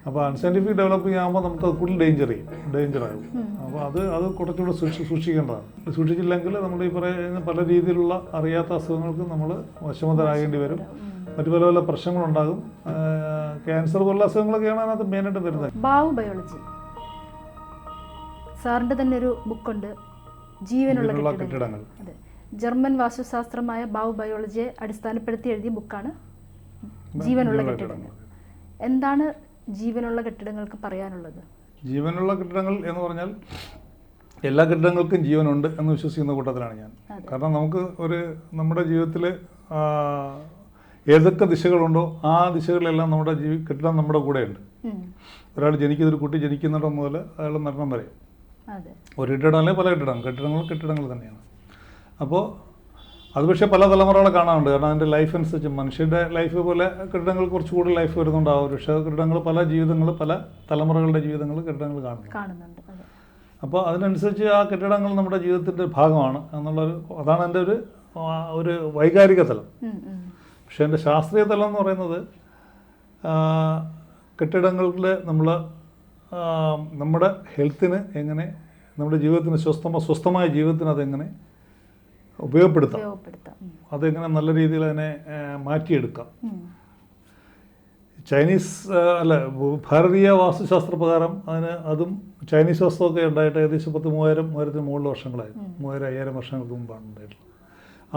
അപ്പോൾ unscientific developing ആകുമ്പോൾ നമുക്ക് അത് കൂടുതൽ ഡേഞ്ചറാകും. അപ്പോൾ അത് കുറച്ചുകൂടെ സൂക്ഷിക്കേണ്ടതാണ്. സൂക്ഷിച്ചില്ലെങ്കിൽ നമ്മൾ ഈ പറയുന്ന പല രീതിയിലുള്ള അറിയാത്ത അസുഖങ്ങൾക്ക് നമ്മൾ വശമതരാകേണ്ടി വരും. മറ്റു പല പല പ്രശ്നങ്ങളുണ്ടാകും. ക്യാൻസർ പോലുള്ള അസുഖങ്ങളൊക്കെയാണ് അതിനകത്ത് മെയിനായിട്ട് വരുന്നത്. ബാവു ബയോളജി സാറിൻ്റെ തന്നെ ഒരു ബുക്കുണ്ട്, ജീവനുള്ള കെട്ടിടങ്ങൾ. അതെ, ജർമ്മൻ വാസ്തുശാസ്ത്രമായ ബാവു ബയോളജിയെ അടിസ്ഥാനപ്പെടുത്തി എഴുതിയ ബുക്കാണ് ജീവനുള്ള കെട്ടിടങ്ങൾ. എന്താണ് ജീവനുള്ള കെട്ടിടങ്ങൾക്ക് പറയാനുള്ളത്? ജീവനുള്ള കെട്ടിടങ്ങൾ എന്ന് പറഞ്ഞാൽ എല്ലാ കെട്ടിടങ്ങൾക്കും ജീവനുണ്ട് എന്ന് വിശ്വസിക്കുന്ന കൂട്ടത്തിലാണ് ഞാൻ. കാരണം നമുക്ക് നമ്മുടെ ജീവിതത്തിൽ ഏതൊക്കെ ദിശകളുണ്ടോ ആ ദിശകളിലെല്ലാം നമ്മുടെ കെട്ടിടം നമ്മുടെ കൂടെയുണ്ട്. ഒരാൾ ഒരു കുട്ടി ജനിക്കുന്നിടം മുതൽ അയാൾ മരണം വരെ ഒരു കെട്ടിടം അല്ലെങ്കിൽ പല കെട്ടിടങ്ങൾ തന്നെയാണ്. അപ്പോൾ അത് പക്ഷേ പല തലമുറകളെ കാണാറുണ്ട്. കാരണം അതിൻ്റെ ലൈഫ് അനുസരിച്ച് മനുഷ്യരുടെ ലൈഫ് പോലെ കെട്ടിടങ്ങൾ കുറച്ച് കൂടുതൽ ലൈഫ് വരുന്നുണ്ടാവും. പക്ഷേ കെട്ടിടങ്ങൾ പല തലമുറകളുടെ കെട്ടിടങ്ങൾ കാണുന്നുണ്ട്. അപ്പോൾ അതിനനുസരിച്ച് ആ കെട്ടിടങ്ങൾ നമ്മുടെ ജീവിതത്തിൻ്റെ ഭാഗമാണ് അതാണ് എൻ്റെ ഒരു വൈകാരിക തലം. പക്ഷേ എൻ്റെ ശാസ്ത്രീയ തലം എന്ന് പറയുന്നത് കെട്ടിടങ്ങളിൽ നമ്മുടെ ഹെൽത്തിന് എങ്ങനെ, നമ്മുടെ ജീവിതത്തിന് സ്വസ്ഥമായ ജീവിതത്തിന് അതെങ്ങനെ ഉപയോഗപ്പെടുത്താം, അതെങ്ങനെ നല്ല രീതിയിൽ അതിനെ മാറ്റിയെടുക്കാം. ഭാരതീയ വാസ്തുശാസ്ത്ര പ്രകാരം അതും ചൈനീസ് വാസ്തുവൊക്കെ ഉണ്ടായിട്ട് ഏകദേശം 3000 മുകളിൽ വർഷങ്ങളായി, 5000 വർഷങ്ങൾക്ക് മുമ്പാണ് ഉണ്ടായിട്ടുള്ളത്.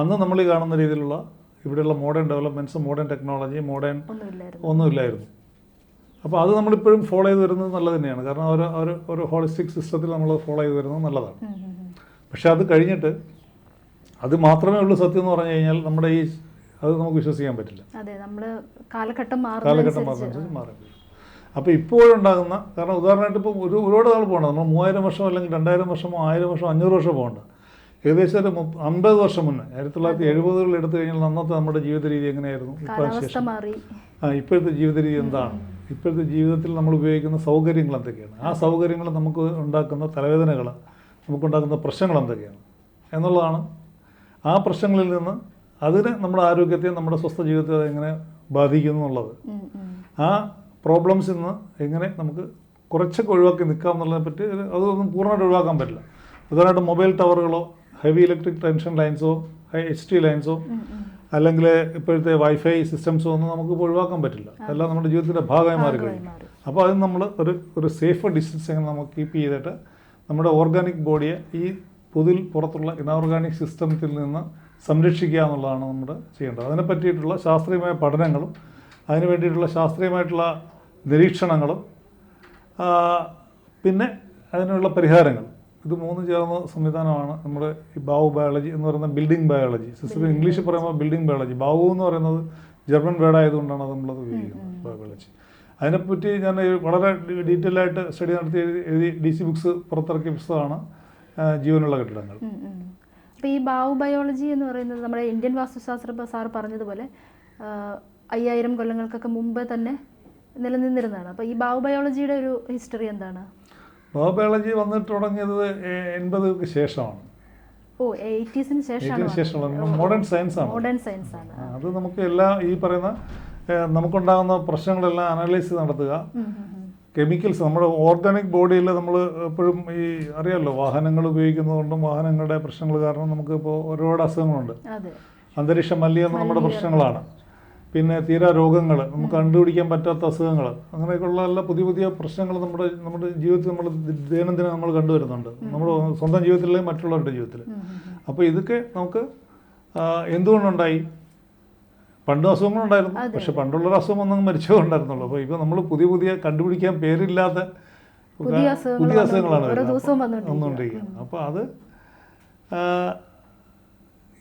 അന്ന് നമ്മൾ ഈ കാണുന്ന രീതിയിലുള്ള ഇവിടെയുള്ള മോഡേൺ ഡെവലപ്മെൻറ്റ്സ്, മോഡേൺ ടെക്നോളജി, ഒന്നുമില്ലായിരുന്നു. അപ്പോൾ അത് നമ്മളിപ്പോഴും ഫോളോ ചെയ്ത് വരുന്നത് നല്ലത് തന്നെയാണ്. കാരണം ഒരു ഹോളിസ്റ്റിക് സിസ്റ്റത്തിൽ നമ്മൾ ഫോളോ ചെയ്ത് വരുന്നത് നല്ലതാണ്. പക്ഷെ അത് കഴിഞ്ഞിട്ട് അത് മാത്രമേ ഉള്ളൂ സത്യം എന്ന് പറഞ്ഞു കഴിഞ്ഞാൽ അത് നമുക്ക് വിശ്വസിക്കാൻ പറ്റില്ല. കാലഘട്ടം മാറുന്നതനുസരിച്ച് മാറി. അപ്പോൾ ഇപ്പോഴുണ്ടാകുന്ന, കാരണം ഉദാഹരണമായിട്ട് ഇപ്പോൾ ഒരുപാട് നാൾ പോകണ്ട, നമ്മൾ 3000 വർഷം അല്ലെങ്കിൽ 2000 വർഷമോ 1000 വർഷം 500 വർഷം പോകണ്ട. ഏകദേശം ഒരു 50 വർഷം മുന്നേ 1970 എടുത്തു കഴിഞ്ഞാൽ അന്നത്തെ നമ്മുടെ ജീവിത രീതി എങ്ങനെയായിരുന്നു, ഇപ്പോഴത്തെ ജീവിത രീതി എന്താണ്, ഇപ്പോഴത്തെ ജീവിതത്തിൽ നമ്മൾ ഉപയോഗിക്കുന്ന സൗകര്യങ്ങൾ എന്തൊക്കെയാണ്, ആ സൗകര്യങ്ങൾ നമുക്ക് ഉണ്ടാക്കുന്ന തലവേദനകൾ, നമുക്കുണ്ടാക്കുന്ന പ്രശ്നങ്ങൾ എന്തൊക്കെയാണ് എന്നുള്ളതാണ്. ആ പ്രശ്നങ്ങളിൽ നിന്ന് അതിന് നമ്മുടെ ആരോഗ്യത്തെ, നമ്മുടെ സ്വസ്ഥ ജീവിതത്തെ അതെങ്ങനെ ബാധിക്കുന്നു എന്നുള്ളത്, ആ പ്രോബ്ലംസിൽ നിന്ന് എങ്ങനെ നമുക്ക് കുറച്ചൊക്കെ ഒഴിവാക്കി നിൽക്കാം എന്നുള്ളതിനെ പറ്റി അതൊന്നും പൂർണ്ണമായിട്ട് ഒഴിവാക്കാൻ പറ്റില്ല. ഉദാഹരണമായിട്ട് മൊബൈൽ ടവറുകളോ ഹെവി ഇലക്ട്രിക് ടെൻഷൻ ലൈൻസോ HT ലൈൻസോ അല്ലെങ്കിൽ ഇപ്പോഴത്തെ വൈഫൈ സിസ്റ്റംസോ ഒന്നും നമുക്കിപ്പോൾ ഒഴിവാക്കാൻ പറ്റില്ല. അതെല്ലാം നമ്മുടെ ജീവിതത്തിൻ്റെ ഭാഗമായി മാറി കഴിഞ്ഞു. അപ്പോൾ അതിന് നമ്മൾ ഒരു സേഫർ ഡിസ്റ്റൻസ് എങ്ങനെ നമുക്ക് കീപ്പ് ചെയ്തിട്ട് നമ്മുടെ ഓർഗാനിക് ബോഡിയെ ഈ പുറത്തുള്ള ഇനോർഗാനിക് സിസ്റ്റത്തിൽ നിന്ന് സംരക്ഷിക്കുക എന്നുള്ളതാണ് നമ്മൾ ചെയ്യേണ്ടത്. അതിനെ പറ്റിയിട്ടുള്ള ശാസ്ത്രീയമായ പഠനങ്ങളും അതിന് വേണ്ടിയിട്ടുള്ള ശാസ്ത്രീയമായിട്ടുള്ള നിരീക്ഷണങ്ങളും പിന്നെ അതിനുള്ള പരിഹാരങ്ങൾ, ഇത് 3 ചേർന്ന സംവിധാനമാണ് നമ്മുടെ ഈ ബാവു ബയോളജി എന്ന് പറയുന്ന ബിൽഡിംഗ് ബയോളജി സിസ്റ്റം. ഇംഗ്ലീഷിൽ പറയുമ്പോൾ ബിൽഡിംഗ് ബയോളജി, ബാവു എന്ന് പറയുന്നത് ജർമ്മൻ വേർഡായതുകൊണ്ടാണ് നമ്മളത് ഉപയോഗിക്കുന്നത് ബയോളജി. അതിനെപ്പറ്റി ഞാൻ വളരെ ഡീറ്റെയിൽ ആയിട്ട് സ്റ്റഡി നടത്തി എഴുതി DC ബുക്സ് പുറത്തിറക്കിയ പുസ്തകമാണ് ജീവനുള്ള കെട്ടിടങ്ങൾ. അപ്പോൾ ഈ ബാവു ബയോളജി എന്ന് പറയുന്നത് നമ്മുടെ ഇന്ത്യൻ വാസ്തുശാസ്ത്ര സാർ പറഞ്ഞതുപോലെ 5000 കൊല്ലങ്ങൾക്കൊക്കെ മുമ്പ് തന്നെ നിലനിന്നിരുന്നതാണ്. അപ്പോൾ ഈ ബാവു ബയോളജിയുടെ ഒരു ഹിസ്റ്ററി എന്താണ്? ബാവു ബയോളജി വന്നിട്ട് തുടങ്ങിയത് 80-ക്ക് ശേഷമാണ്. 80-ന് ശേഷമാണ്. മോഡേൺ സയൻസ് ആണ്. അത് നമുക്ക് ഈ പറയുന്ന നമുക്കുണ്ടാകുന്ന പ്രശ്നങ്ങളെല്ലാം അനലൈസ് നടത്തുക, കെമിക്കൽസ് നമ്മുടെ ഓർഗാനിക് ബോഡിയിൽ നമ്മൾ എപ്പോഴും അറിയാമല്ലോ, വാഹനങ്ങൾ ഉപയോഗിക്കുന്നതുകൊണ്ടും വാഹനങ്ങളുടെ പ്രശ്നങ്ങൾ കാരണം നമുക്ക് ഇപ്പോൾ ഒരുപാട് അസുഖങ്ങളുണ്ട്. അന്തരീക്ഷ മലിനീകരണം നമ്മുടെ പ്രശ്നങ്ങളാണ്. പിന്നെ തീരാ രോഗങ്ങൾ, നമുക്ക് കണ്ടുപിടിക്കാൻ പറ്റാത്ത അസുഖങ്ങൾ, അങ്ങനെയൊക്കെയുള്ള എല്ലാ പുതിയ പ്രശ്നങ്ങൾ നമ്മുടെ ജീവിതത്തിൽ നമ്മൾ ദൈനംദിനം നമ്മൾ കണ്ടുവരുന്നുണ്ട്, നമ്മുടെ സ്വന്തം ജീവിതത്തിലെയും മറ്റുള്ളവരുടെ ജീവിതത്തിൽ. അപ്പോൾ ഇതൊക്കെ നമുക്ക് എന്തുകൊണ്ടുണ്ടായി? പണ്ട് അസുഖങ്ങളുണ്ടായിരുന്നു, പക്ഷെ പണ്ടുള്ളൊരു അസുഖം ഒന്നും മരിച്ചതുകൊണ്ടായിരുന്നുള്ളൂ. അപ്പോൾ ഇപ്പോൾ നമ്മൾ പുതിയ കണ്ടുപിടിക്കാൻ പേരില്ലാത്ത പുതിയ അസുഖങ്ങളാണ് വന്നുകൊണ്ടിരിക്കുന്നത്. അപ്പോൾ അത്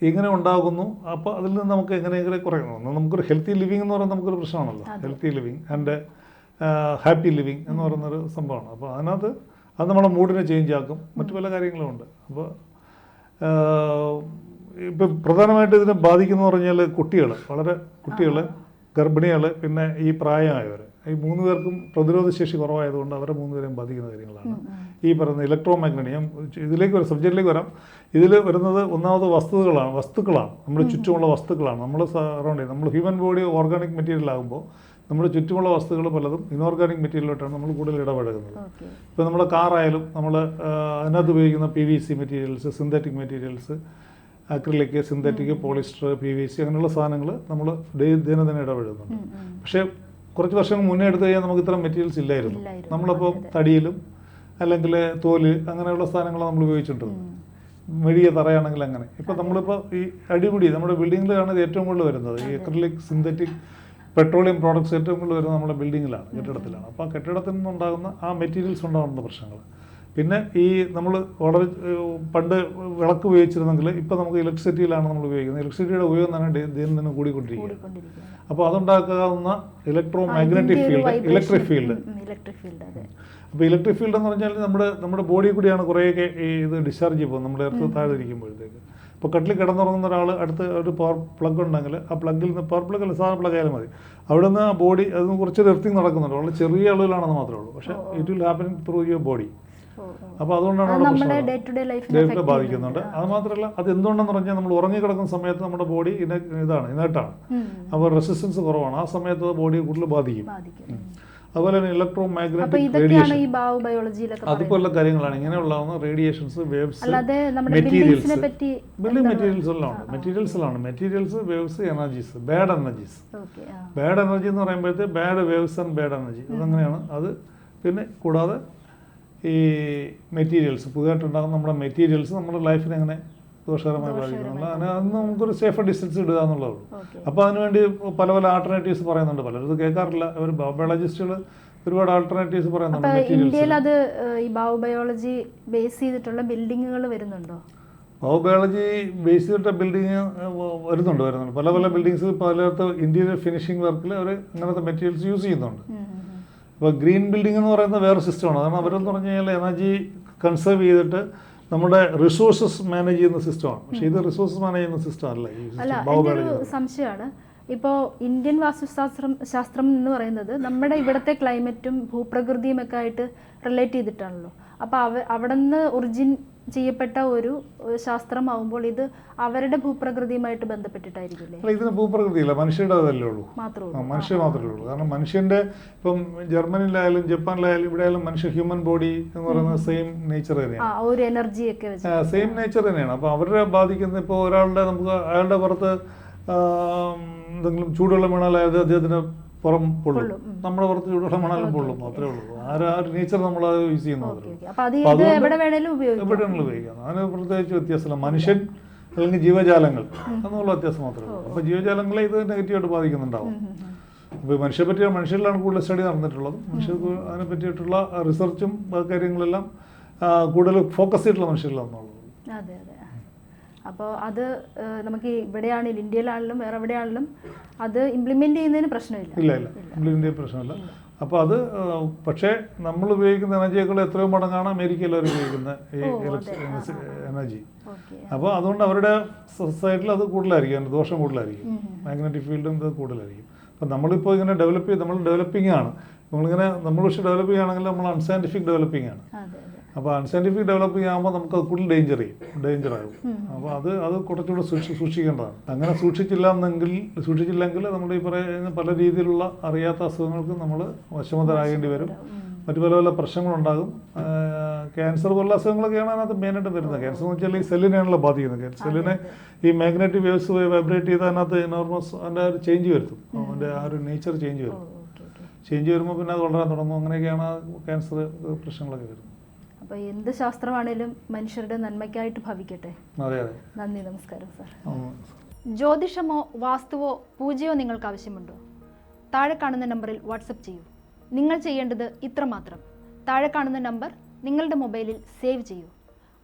എങ്ങനെ ഉണ്ടാകുന്നു, അപ്പോൾ അതിൽ നിന്ന് നമുക്ക് എങ്ങനെ കുറയ്ക്കണം. നമുക്കൊരു ഹെൽത്തി ലിവിങ് എന്ന് പറയുന്നത് നമുക്കൊരു പ്രശ്നമാണല്ലോ. Healthy living and happy living എന്ന് പറയുന്നൊരു സംഭവമാണ്. അപ്പോൾ അതിനകത്ത് അത് നമ്മുടെ മൂഡിനെ ചേഞ്ച് ആക്കും, മറ്റു പല കാര്യങ്ങളുമുണ്ട്. അപ്പോൾ ഇപ്പം പ്രധാനമായിട്ട് ഇതിനെ ബാധിക്കുന്ന പറഞ്ഞാൽ കുട്ടികൾ, ഗർഭിണികൾ, പിന്നെ ഈ പ്രായമായവർ, ഈ 3 പേർക്കും പ്രതിരോധശേഷി കുറവായതുകൊണ്ട് അവരെ 3 പേരെയും ബാധിക്കുന്ന കാര്യങ്ങളാണ് ഈ പറയുന്ന ഇലക്ട്രോ മാഗ്നറ്റിക്. ഞാൻ സബ്ജക്റ്റിലേക്ക് വരാം. ഇതിൽ വരുന്നത് ഒന്നാമത് വസ്തുക്കളാണ്, നമ്മുടെ ചുറ്റുമുള്ള വസ്തുക്കളാണ്, നമ്മൾ സറൗണ്ട് ചെയ്യുന്നത്. നമ്മൾ ഹ്യൂമൻ ബോഡി ഓർഗാനിക് മെറ്റീരിയൽ ആകുമ്പോൾ നമ്മുടെ ചുറ്റുമുള്ള വസ്തുക്കൾ പലതും ഇനോർഗാനിക് മെറ്റീരിയലോട്ടാണ് നമ്മൾ കൂടുതൽ ഇടപഴകുന്നത്. ഓക്കെ. ഇപ്പോൾ നമ്മുടെ കാറായാലും നമ്മൾ അതിനകത്ത് ഉപയോഗിക്കുന്ന PVC materials, synthetic materials, acrylic, synthetic, polyester, PVC അങ്ങനെയുള്ള സാധനങ്ങൾ നമ്മൾ ദിനദിനം ഇടപഴകുന്നുണ്ട്. പക്ഷേ കുറച്ച് വർഷങ്ങൾ മുന്നേ എടുത്തു കഴിഞ്ഞാൽ നമുക്ക് ഇത്തരം മെറ്റീരിയൽസ് ഇല്ലായിരുന്നു. നമ്മളിപ്പോൾ തടിയിലും അല്ലെങ്കിൽ തോല് അങ്ങനെയുള്ള സാധനങ്ങൾ നമ്മൾ ഉപയോഗിച്ചിട്ടുണ്ട്. മെഴുകിയ തറയാണെങ്കിൽ അങ്ങനെ. ഇപ്പോൾ നമ്മളിപ്പോൾ ഈ അടിമുടി നമ്മുടെ ബിൽഡിങ്ങിലാണ് ഇത് ഏറ്റവും കൂടുതൽ വരുന്നത്. ഈ അക്രിലിക്, സിന്തറ്റിക്, പെട്രോളിയം പ്രോഡക്ട്സ് ഏറ്റവും കൂടുതൽ വരുന്നത് നമ്മുടെ ബിൽഡിങ്ങിലാണ്, കെട്ടിടത്തിലാണ്. അപ്പോൾ ആ കെട്ടിടത്തിൽ നിന്നുണ്ടാകുന്ന ആ മെറ്റീരിയൽസ് ഉണ്ടാകുന്ന പ്രശ്നങ്ങൾ. പിന്നെ ഈ നമ്മൾ വളരെ പണ്ട് വിളക്ക് ഉപയോഗിച്ചിരുന്നെങ്കിൽ ഇപ്പോൾ നമുക്ക് ഇലക്ട്രിസിറ്റിയിലാണ് നമ്മൾ ഉപയോഗിക്കുന്നത്. ഇലക്ട്രിസിറ്റിയുടെ ഉപയോഗം തന്നെ ദിനം കൂടിക്കൊണ്ടിരിക്കുകയാണ്. അപ്പോൾ അതുണ്ടാക്കാവുന്ന electromagnetic field, electric field. അപ്പോൾ ഇലക്ട്രിക് ഫീൽഡ് എന്ന് പറഞ്ഞാൽ നമ്മുടെ ബോഡി കൂടിയാണ് കുറേയൊക്കെ ഈ ഇത് ഡിസ്ചാർജ് ചെയ്യുമ്പോൾ നമ്മുടെ എർത്ത് താഴെ ഇരിക്കുമ്പോഴത്തേക്ക്. ഇപ്പോൾ കട്ടിൽ കിടന്നുറങ്ങുന്ന ഒരാൾ അടുത്ത് ഒരു പവർ പ്ലഗ് ഉണ്ടെങ്കിൽ ആ പ്ലഗിൽ നിന്ന്, പവർ പ്ലഗ് അല്ല സാധാരണ പ്ലഗ് ആയാലും മതി, അവിടെ നിന്ന് ആ ബോഡി അതിന് കുറച്ചൊരു എർത്തിങ് നടക്കുന്നുണ്ട്. വളരെ ചെറിയ അളവിലാണെന്ന് മാത്രമേ ഉള്ളൂ. പക്ഷേ it will happen through your body. അപ്പോൾ അതുകൊണ്ടാണ് അവിടെ ലൈഫിനെ ബാധിക്കുന്നുണ്ട്. അത് മാത്രമല്ല, അത് എന്തുകൊണ്ടെന്ന് പറഞ്ഞാൽ നമ്മൾ ഉറങ്ങിക്കിടക്കുന്ന സമയത്ത് നമ്മുടെ ബോഡി ഇനേർട്ടാണ്. അപ്പോൾ റെസിസ്റ്റൻസ് കുറവാണ്. ആ സമയത്ത് ബോഡിയെ കൂടുതൽ ബാധിക്കും. അതുപോലെ തന്നെ ഇലക്ട്രോ മാഗ്നറ്റിക് റേഡിയേഷൻ, അതുപോലുള്ള കാര്യങ്ങളാണ്. ഇങ്ങനെയുള്ള radiations, waves, materials, building materials, waves, energies, bad energies. Bad energy എന്ന് പറയുമ്പോഴത്തെ bad waves and bad energy അതങ്ങനെയാണ്. അത് പിന്നെ കൂടാതെ ഈ മെറ്റീരിയൽസ്, പുതിയതായിട്ടുണ്ടാകുന്ന നമ്മുടെ മെറ്റീരിയൽസ് നമ്മുടെ ലൈഫിനെ എങ്ങനെ ദോഷകരമായി ബാധിക്കുന്നില്ല. അന്ന് നമുക്കൊരു സേഫർ ഡിസ്റ്റൻസ് ഇടുക എന്നുള്ളതാണ്. അപ്പോൾ അതിനുവേണ്ടി പല പല ആൾട്ടർനേറ്റീവ്സ് പറയുന്നുണ്ട്. പലരും ഇത് കേൾക്കാറില്ല. ഒരു ബയോളജിസ്റ്റുകൾ ഒരുപാട് ആൾട്ടർനേറ്റീവ്സ് പറയുന്നുണ്ട്. ഇന്ത്യയിൽ അത് ഈ ബയോളജി ബേസ് ചെയ്തിട്ടുള്ള ബിൽഡിങ്ങുകൾ വരുന്നുണ്ടോ? ബയോളജി ബേസ് ചെയ്തിട്ട ബിൽഡിങ് വരുന്നുണ്ട്. പല പല ബിൽഡിങ്സ് പലയിടത്ത് ഇന്റീരിയർ ഫിനിഷിംഗ് വർക്കിൽ അവർ അങ്ങനത്തെ മെറ്റീരിയൽസ് യൂസ് ചെയ്യുന്നുണ്ട്. ഇപ്പോൾ ഗ്രീൻ ബിൽഡിംഗ് എന്ന് പറയുന്ന വേറെ സിസ്റ്റമാണ്. കാരണം അവരെന്ന് പറഞ്ഞു കഴിഞ്ഞാൽ എനർജി കൺസേർവ് ചെയ്തിട്ട് നമ്മുടെ റിസോഴ്സസ് മാനേജ് ചെയ്യുന്ന സിസ്റ്റമാണ്. പക്ഷേ ഇത് റിസോഴ്സസ് മാനേജ് ചെയ്യുന്ന സിസ്റ്റം അല്ല. ഒരു സംശയമാണ്. ഇപ്പോൾ ഇന്ത്യൻ വാസ്തുശാസ്ത്രം എന്ന് പറയുന്നത് നമ്മുടെ ഇവിടുത്തെ ക്ലൈമറ്റും ഭൂപ്രകൃതിയും ഒക്കെ ആയിട്ട് റിലേറ്റ് ചെയ്തിട്ടാണല്ലോ. അപ്പോൾ അവിടെ നിന്ന് ഒറിജിൻ ചെയ്യപ്പെട്ട ഒരു ശാസ്ത്രമാവുമ്പോൾ ഇത് അവരുടെ ഭൂപ്രകൃതിയുമായിട്ട് ബന്ധപ്പെട്ടിട്ടായിരിക്കില്ലേ? അല്ല, ഇതിന് ഭൂപ്രകൃതിയില്ല, മനുഷ്യരുടെ അതല്ലേ ഉള്ളൂ. മനുഷ്യർ മാത്രമേ ഉള്ളൂ. കാരണം മനുഷ്യന്റെ ഇപ്പം ജർമ്മനിയിലായാലും ജപ്പാനിലായാലും ഇവിടെ ആയാലും ഹ്യൂമൻ ബോഡി എന്ന് പറയുന്നത് സെയിം നേച്ചർ തന്നെയാണ്. ഒരു എനർജി ഒക്കെ സെയിം നേച്ചർ തന്നെയാണ്. അപ്പോൾ അവരുടെ ബാധിക്കുന്ന ഇപ്പോൾ ഒരാളുടെ അയാളുടെ പുറത്ത് എന്തെങ്കിലും ചൂടുവെള്ളം വീണാൽ അദ്ദേഹത്തിന് പുറം പൊള്ളും. നമ്മുടെ പുറത്ത് ചൂടുവെള്ളം വീണാലും പൊള്ളും, മാത്രമേ ഉള്ളൂ. ആ ഒരു നേച്ചർ നമ്മൾ യൂസ് ചെയ്യുന്നത് എവിടെ വേണമെങ്കിലും ഉപയോഗിക്കാം. അതിന് പ്രത്യേകിച്ച് വ്യത്യാസമില്ല. മനുഷ്യൻ അല്ലെങ്കിൽ ജീവജാലങ്ങൾ എന്നുള്ള വ്യത്യാസം മാത്രമേ ഉള്ളൂ. അപ്പോൾ ജീവജാലങ്ങളെ ഇത് നെഗറ്റീവായിട്ട് ബാധിക്കുന്നുണ്ടാവും. അപ്പോൾ മനുഷ്യരിലാണ് കൂടുതൽ സ്റ്റഡി നടന്നിട്ടുള്ളത്. മനുഷ്യർക്ക് അതിനെ പറ്റിയിട്ടുള്ള റിസർച്ചും കാര്യങ്ങളെല്ലാം കൂടുതൽ ഫോക്കസ് ചെയ്തിട്ടുള്ള മനുഷ്യരിലാണെന്നുള്ളത്. അതെ അതെ. അപ്പോൾ അത് നമുക്ക് ഇവിടെയാണെങ്കിലും ഇന്ത്യയിലാണെങ്കിലും വേറെ എവിടെയാണെങ്കിലും അത് ഇംപ്ലിമെന്റ് ചെയ്യുന്നതിന് പ്രശ്നമില്ല. ഇല്ല ഇംപ്ലിമെന്റ് ചെയ്യുന്ന പ്രശ്നമില്ല. അപ്പോൾ അത് പക്ഷേ നമ്മൾ ഉപയോഗിക്കുന്ന എനർജിയേക്കാൾ എത്രയോ മടങ്ങാണ് അമേരിക്കയിൽ അവർ ഉപയോഗിക്കുന്ന ഈ എനർജി. അപ്പോൾ അതുകൊണ്ട് അവരുടെ സൊസൈറ്റിയിൽ അത് കൂടുതലായിരിക്കും, അതിൻ്റെ ദോഷം കൂടുതലായിരിക്കും. മാഗ്നറ്റിക് ഫീൽഡും ഇത് കൂടുതലായിരിക്കും. അപ്പം നമ്മളിപ്പോൾ ഇങ്ങനെ നമ്മൾ ഡെവലപ്പിംഗ് ആണ്. നമ്മൾ പക്ഷേ ഡെവലപ്പിംഗ് ആണെങ്കിൽ നമ്മൾ അൺസയൻറ്റിഫിക് ഡെവലപ്പിംഗ് ആണ്. അപ്പോൾ അൺസയൻറ്റിഫിക് ഡെവലപ്പിംഗ് ആകുമ്പോൾ നമുക്ക് അത് കൂടുതൽ ഡേഞ്ചറാകും. അപ്പോൾ അത് കുറച്ചുകൂടെ സൂക്ഷിക്കേണ്ടതാണ്. അങ്ങനെ സൂക്ഷിച്ചില്ലെങ്കിൽ നമ്മുടെ ഈ പറയുന്ന പല രീതിയിലുള്ള അറിയാത്ത അസുഖങ്ങൾക്ക് നമ്മൾ വശമതരാകേണ്ടി വരും. മറ്റു പല പല പ്രശ്നങ്ങളുണ്ടാകും. ക്യാൻസർ പോലുള്ള അസുഖങ്ങളൊക്കെയാണ് അതിനകത്ത് മെയിനായിട്ട് വരുന്നത്. ക്യാൻസർ എന്ന് വെച്ചാൽ ഈ സെല്ലിനെയാണല്ലോ ബാധിക്കുന്നത്. സെല്ലിനെ ഈ മാഗ്നറ്റിക് വേവ്സ് വൈബ്രേറ്റ് ചെയ്ത് അതിനകത്ത് എനോർമസ് അതിൻ്റെ ഒരു ചേഞ്ച് വരുത്തും. അതിൻ്റെ ആ ഒരു നേച്ചർ ചേഞ്ച് വരുമ്പോൾ പിന്നെ അത് വളരാൻ തുടങ്ങും. അങ്ങനെയൊക്കെയാണ് ക്യാൻസർ പ്രശ്നങ്ങളൊക്കെ വരുന്നത്. അപ്പോൾ എന്ത് ശാസ്ത്രമാണേലും മനുഷ്യരുടെ നന്മയ്ക്കായിട്ട് ഭവിക്കട്ടെ. അതെ. നന്ദി, നമസ്കാരം സാർ. ജ്യോതിഷമോ വാസ്തുവോ പൂജയോ നിങ്ങൾക്ക് ആവശ്യമുണ്ടോ? താഴെ കാണുന്ന നമ്പറിൽ വാട്സപ്പ് ചെയ്യൂ. നിങ്ങൾ ചെയ്യേണ്ടത് ഇത്രമാത്രം: താഴെ കാണുന്ന നമ്പർ നിങ്ങളുടെ മൊബൈലിൽ സേവ് ചെയ്യൂ.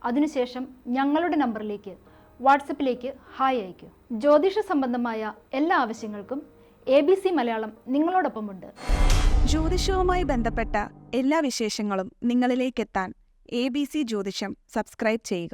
അതിനുശേഷം ഞങ്ങളുടെ നമ്പറിലേക്ക് വാട്സപ്പിലേക്ക് ഹായ് അയയ്ക്കൂ. ജ്യോതിഷ സംബന്ധമായ എല്ലാ ആവശ്യങ്ങൾക്കും ABC മലയാളം നിങ്ങളോടൊപ്പമുണ്ട്. ജ്യോതിഷവുമായി ബന്ധപ്പെട്ട എല്ലാ വിശേഷങ്ങളും നിങ്ങളിലേക്കെത്താൻ ABC ജ്യോതിഷം സബ്സ്ക്രൈബ് ചെയ്യുക.